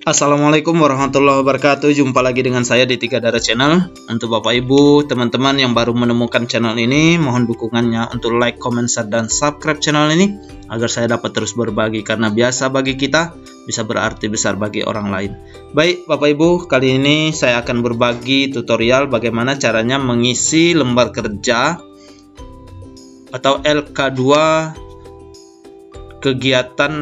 Assalamualaikum warahmatullahi wabarakatuh. Jumpa lagi dengan saya di Tiga Darah Channel. Untuk Bapak Ibu, teman-teman yang baru menemukan channel ini, mohon dukungannya untuk like, comment, share, dan subscribe channel ini agar saya dapat terus berbagi, karena biasa bagi kita bisa berarti besar bagi orang lain. Baik Bapak Ibu, kali ini saya akan berbagi tutorial bagaimana caranya mengisi lembar kerja atau LK2 kegiatan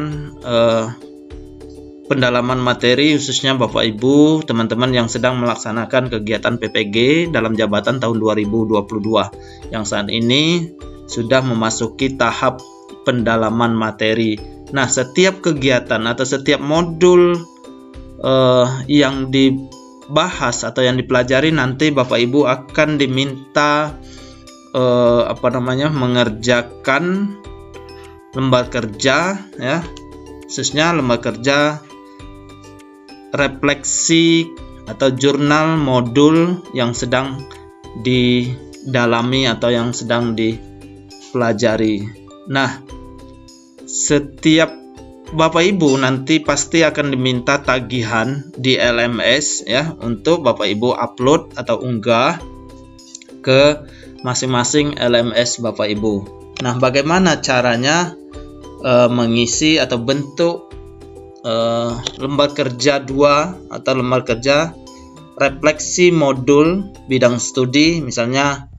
pendalaman materi, khususnya Bapak Ibu teman-teman yang sedang melaksanakan kegiatan PPG dalam jabatan tahun 2022 yang saat ini sudah memasuki tahap pendalaman materi. Nah, setiap kegiatan atau setiap modul yang dibahas atau yang dipelajari nanti Bapak Ibu akan diminta mengerjakan lembar kerja, ya, khususnya lembar kerja refleksi atau jurnal modul yang sedang didalami atau yang sedang dipelajari. Nah, setiap Bapak Ibu nanti pasti akan diminta tagihan di LMS, ya, untuk Bapak Ibu upload atau unggah ke masing-masing LMS Bapak Ibu. Nah, bagaimana caranya mengisi atau bentuk lembar kerja 2 atau lembar kerja refleksi modul bidang studi, misalnya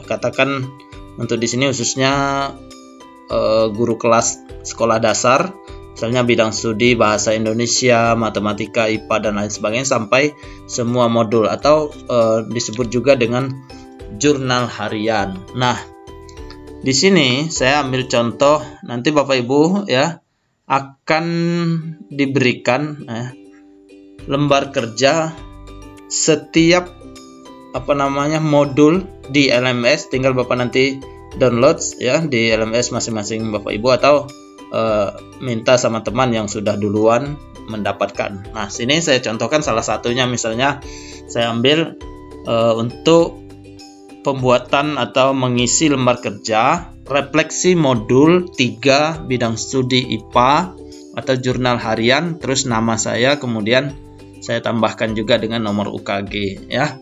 katakan untuk di sini khususnya guru kelas sekolah dasar, misalnya bidang studi bahasa Indonesia, matematika, IPA dan lain sebagainya sampai semua modul, atau disebut juga dengan jurnal harian. Nah, di sini saya ambil contoh, nanti Bapak Ibu ya akan diberikan lembar kerja setiap modul di LMS. Tinggal Bapak nanti download ya di LMS masing-masing Bapak Ibu, atau minta sama teman yang sudah duluan mendapatkan. Nah, sini saya contohkan salah satunya, misalnya saya ambil untuk pembuatan atau mengisi lembar kerja refleksi modul 3 bidang studi IPA atau jurnal harian, terus nama saya, kemudian saya tambahkan juga dengan nomor UKG, ya.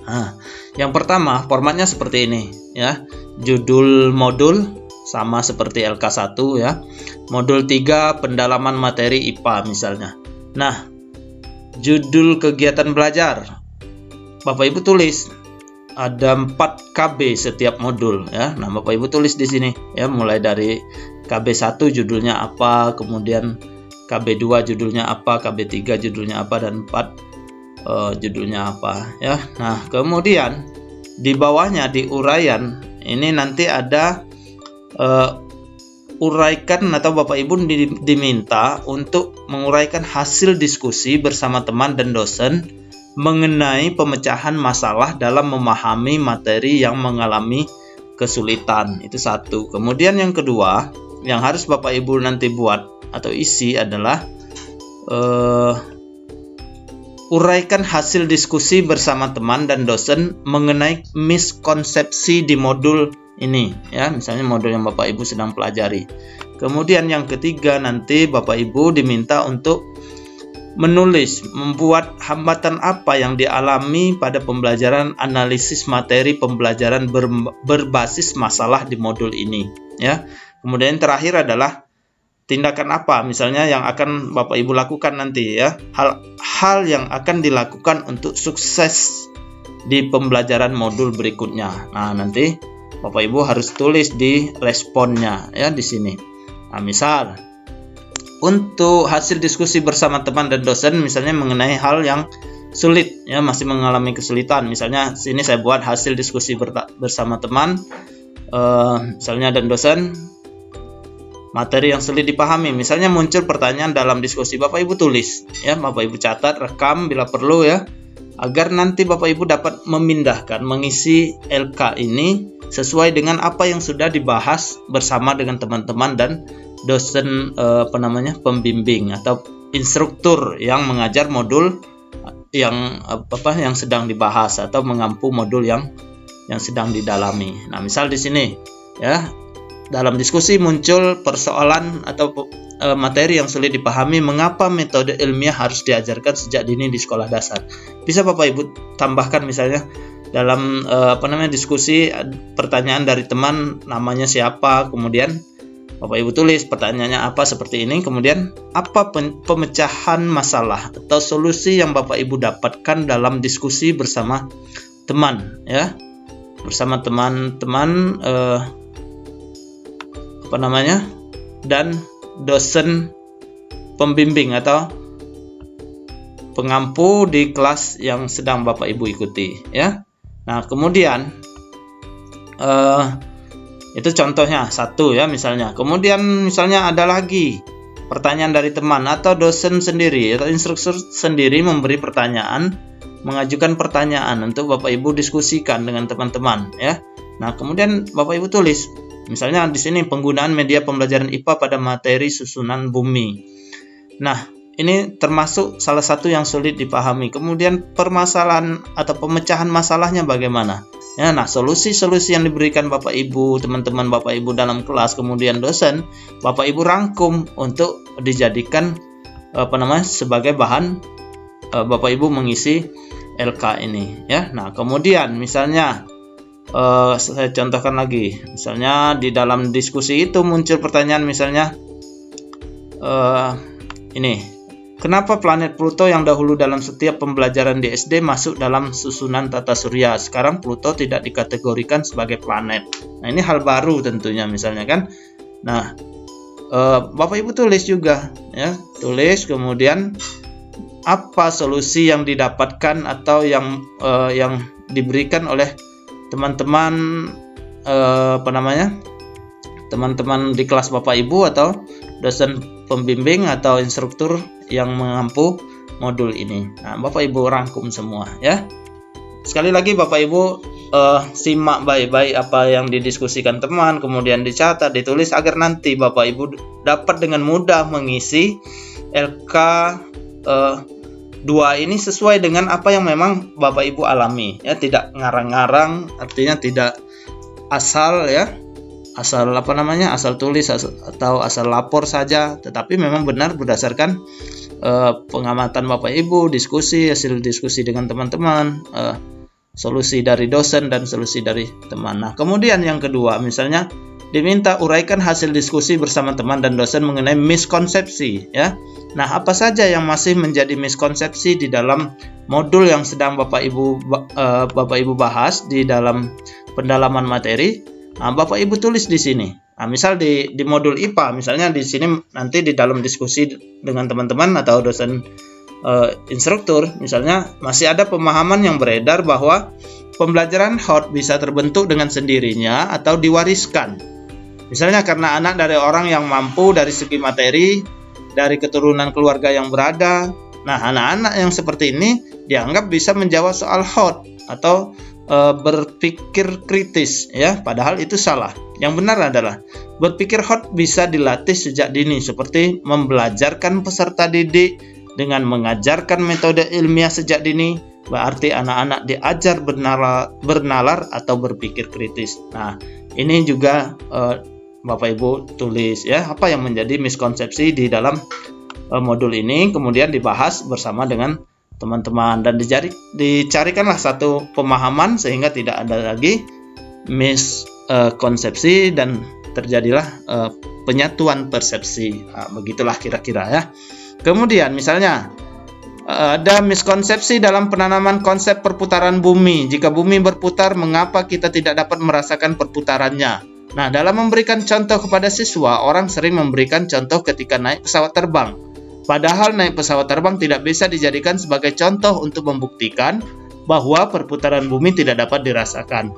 Nah, yang pertama formatnya seperti ini, ya. Judul modul sama seperti LK1, ya. Modul 3 pendalaman materi IPA misalnya. Nah, judul kegiatan belajar Bapak Ibu tulis ada 4 KB setiap modul, ya. Nah, Bapak Ibu tulis di sini, ya, mulai dari KB1 judulnya apa, kemudian KB2 judulnya apa, KB3 judulnya apa, dan 4 judulnya apa, ya. Nah, kemudian di bawahnya di uraian ini nanti ada uraikan, atau Bapak Ibu diminta untuk menguraikan hasil diskusi bersama teman dan dosen mengenai pemecahan masalah dalam memahami materi yang mengalami kesulitan. Itu satu. Kemudian yang kedua yang harus Bapak Ibu nanti buat atau isi adalah uraikan hasil diskusi bersama teman dan dosen mengenai miskonsepsi di modul ini, ya, misalnya modul yang Bapak Ibu sedang pelajari. Kemudian yang ketiga nanti Bapak Ibu diminta untuk membuat hambatan apa yang dialami pada pembelajaran analisis materi pembelajaran berbasis masalah di modul ini, ya. Kemudian terakhir adalah tindakan apa misalnya yang akan Bapak Ibu lakukan nanti, ya. Hal yang akan dilakukan untuk sukses di pembelajaran modul berikutnya. Nah, nanti Bapak Ibu harus tulis di responnya, ya, di sini. Nah, misal untuk hasil diskusi bersama teman dan dosen misalnya mengenai hal yang sulit, ya, masih mengalami kesulitan. Misalnya sini saya buat hasil diskusi bersama teman misalnya dan dosen, materi yang sulit dipahami. Misalnya muncul pertanyaan dalam diskusi, Bapak Ibu tulis, ya, Bapak Ibu catat, rekam bila perlu, ya, agar nanti Bapak Ibu dapat memindahkan, mengisi LK ini sesuai dengan apa yang sudah dibahas bersama dengan teman-teman dan dosen pembimbing atau instruktur yang mengajar modul yang sedang dibahas atau mengampu modul yang sedang didalami. Nah, misal di sini ya, dalam diskusi muncul persoalan atau materi yang sulit dipahami, mengapa metode ilmiah harus diajarkan sejak dini di sekolah dasar. Bisa Bapak Ibu tambahkan misalnya dalam diskusi, pertanyaan dari teman, namanya siapa, kemudian Bapak Ibu tulis pertanyaannya apa seperti ini, kemudian apa pemecahan masalah atau solusi yang Bapak Ibu dapatkan dalam diskusi bersama teman ya, bersama teman-teman dan dosen pembimbing atau pengampu di kelas yang sedang Bapak Ibu ikuti ya. Nah, kemudian itu contohnya satu ya misalnya. Kemudian misalnya ada lagi pertanyaan dari teman atau dosen sendiri atau instruktur sendiri memberi pertanyaan, mengajukan pertanyaan untuk Bapak Ibu diskusikan dengan teman-teman ya. Nah, kemudian Bapak Ibu tulis misalnya di sini penggunaan media pembelajaran IPA pada materi susunan bumi. Nah, ini termasuk salah satu yang sulit dipahami. Kemudian permasalahan atau pemecahan masalahnya bagaimana? Ya, nah solusi-solusi yang diberikan Bapak Ibu, teman-teman Bapak Ibu dalam kelas, kemudian dosen, Bapak Ibu rangkum untuk dijadikan sebagai bahan Bapak Ibu mengisi LK ini ya. Nah, kemudian misalnya saya contohkan lagi, misalnya di dalam diskusi itu muncul pertanyaan misalnya ini, kenapa planet Pluto yang dahulu dalam setiap pembelajaran di SD masuk dalam susunan tata surya, sekarang Pluto tidak dikategorikan sebagai planet? Nah, ini hal baru tentunya misalnya kan. Nah, Bapak Ibu tulis juga ya, tulis kemudian apa solusi yang didapatkan atau yang diberikan oleh teman-teman teman-teman di kelas Bapak Ibu atau dosen pembimbing atau instruktur yang mengampu modul ini. Nah, Bapak Ibu rangkum semua ya. Sekali lagi Bapak Ibu simak baik-baik apa yang didiskusikan teman, kemudian dicatat, ditulis agar nanti Bapak Ibu dapat dengan mudah mengisi LK 2 ini sesuai dengan apa yang memang Bapak Ibu alami ya, tidak ngarang-ngarang, artinya tidak asal ya, asal tulis atau asal lapor saja, tetapi memang benar berdasarkan pengamatan Bapak Ibu, diskusi, hasil diskusi dengan teman-teman, solusi dari dosen dan solusi dari teman. Nah, kemudian yang kedua misalnya diminta uraikan hasil diskusi bersama teman dan dosen mengenai miskonsepsi ya. Nah, apa saja yang masih menjadi miskonsepsi di dalam modul yang sedang Bapak Ibu bahas di dalam pendalaman materi? Nah, Bapak Ibu tulis di sini. Nah, misal di modul IPA, misalnya di sini nanti di dalam diskusi dengan teman-teman atau dosen instruktur, misalnya masih ada pemahaman yang beredar bahwa pembelajaran HOT bisa terbentuk dengan sendirinya atau diwariskan. Misalnya karena anak dari orang yang mampu dari segi materi, dari keturunan keluarga yang berada. Nah, anak-anak yang seperti ini dianggap bisa menjawab soal HOT atau berpikir kritis ya, padahal itu salah. Yang benar adalah berpikir HOT bisa dilatih sejak dini, seperti membelajarkan peserta didik dengan mengajarkan metode ilmiah sejak dini. Berarti anak-anak diajar bernalar atau berpikir kritis. Nah, ini juga Bapak Ibu tulis ya, apa yang menjadi miskonsepsi di dalam modul ini, kemudian dibahas bersama dengan teman-teman dan dicarikanlah satu pemahaman sehingga tidak ada lagi miskonsepsi dan terjadilah penyatuan persepsi. Nah, begitulah kira-kira ya. Kemudian misalnya ada miskonsepsi dalam penanaman konsep perputaran bumi. Jika bumi berputar, mengapa kita tidak dapat merasakan perputarannya? Nah, dalam memberikan contoh kepada siswa, orang sering memberikan contoh ketika naik pesawat terbang. Padahal naik pesawat terbang tidak bisa dijadikan sebagai contoh untuk membuktikan bahwa perputaran bumi tidak dapat dirasakan.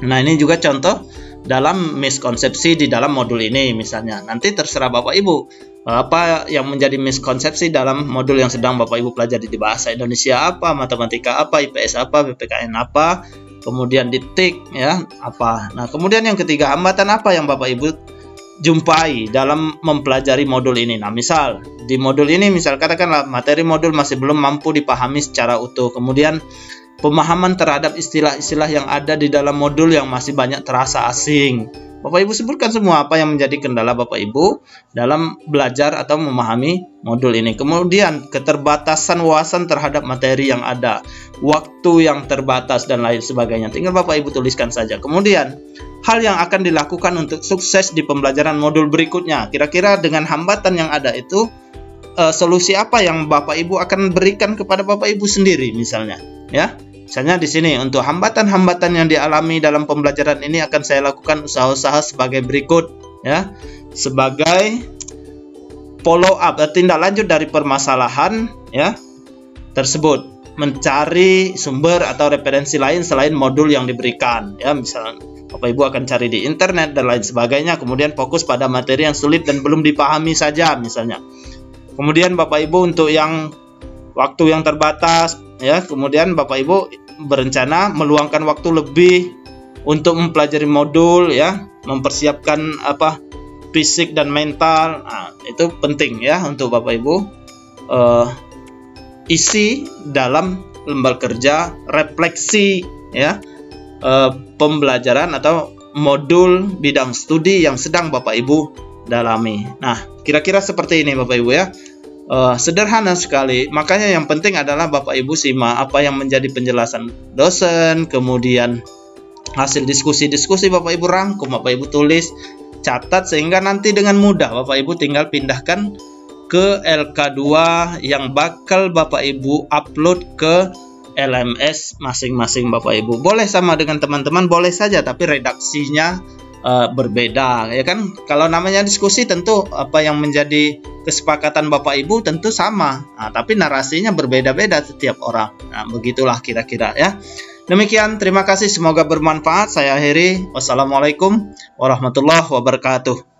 Nah, ini juga contoh dalam miskonsepsi di dalam modul ini misalnya. Nanti terserah Bapak Ibu apa yang menjadi miskonsepsi dalam modul yang sedang Bapak Ibu pelajari di bahasa Indonesia apa, matematika apa, IPS apa, PPKN apa, kemudian di TIK ya apa. Nah, kemudian yang ketiga, hambatan apa yang Bapak Ibu jumpai dalam mempelajari modul ini. Nah, misal di modul ini, misal katakanlah materi modul masih belum mampu dipahami secara utuh. Kemudian pemahaman terhadap istilah-istilah yang ada di dalam modul yang masih banyak terasa asing. Bapak Ibu sebutkan semua apa yang menjadi kendala Bapak Ibu dalam belajar atau memahami modul ini. Kemudian keterbatasan wawasan terhadap materi yang ada, waktu yang terbatas dan lain sebagainya. Tinggal Bapak Ibu tuliskan saja. Kemudian hal yang akan dilakukan untuk sukses di pembelajaran modul berikutnya. Kira-kira dengan hambatan yang ada itu, solusi apa yang Bapak Ibu akan berikan kepada Bapak Ibu sendiri misalnya, ya. Misalnya di sini untuk hambatan-hambatan yang dialami dalam pembelajaran ini akan saya lakukan usaha-usaha sebagai berikut, ya. Sebagai follow up, tindak lanjut dari permasalahan, ya, tersebut, mencari sumber atau referensi lain selain modul yang diberikan, ya. Misalnya Bapak Ibu akan cari di internet dan lain sebagainya, kemudian fokus pada materi yang sulit dan belum dipahami saja misalnya. Kemudian Bapak Ibu untuk yang waktu yang terbatas, ya, kemudian Bapak Ibu berencana meluangkan waktu lebih untuk mempelajari modul, ya, mempersiapkan fisik dan mental. Nah, itu penting ya untuk Bapak Ibu isi dalam lembar kerja refleksi, ya, pembelajaran atau modul bidang studi yang sedang Bapak Ibu dalami. Nah, kira-kira seperti ini Bapak Ibu, ya. Sederhana sekali, makanya yang penting adalah Bapak Ibu simak apa yang menjadi penjelasan dosen, kemudian hasil diskusi-diskusi Bapak Ibu rangkum, Bapak Ibu tulis, catat, sehingga nanti dengan mudah Bapak Ibu tinggal pindahkan ke LK2 yang bakal Bapak Ibu upload ke LMS masing-masing Bapak Ibu. Boleh sama dengan teman-teman, boleh saja, tapi redaksinya berbeda, ya kan. Kalau namanya diskusi tentu apa yang menjadi kesepakatan Bapak Ibu tentu sama, tapi narasinya berbeda-beda setiap orang. Nah, begitulah kira-kira, ya. Demikian, terima kasih, semoga bermanfaat. Saya akhiri. Wassalamualaikum warahmatullahi wabarakatuh.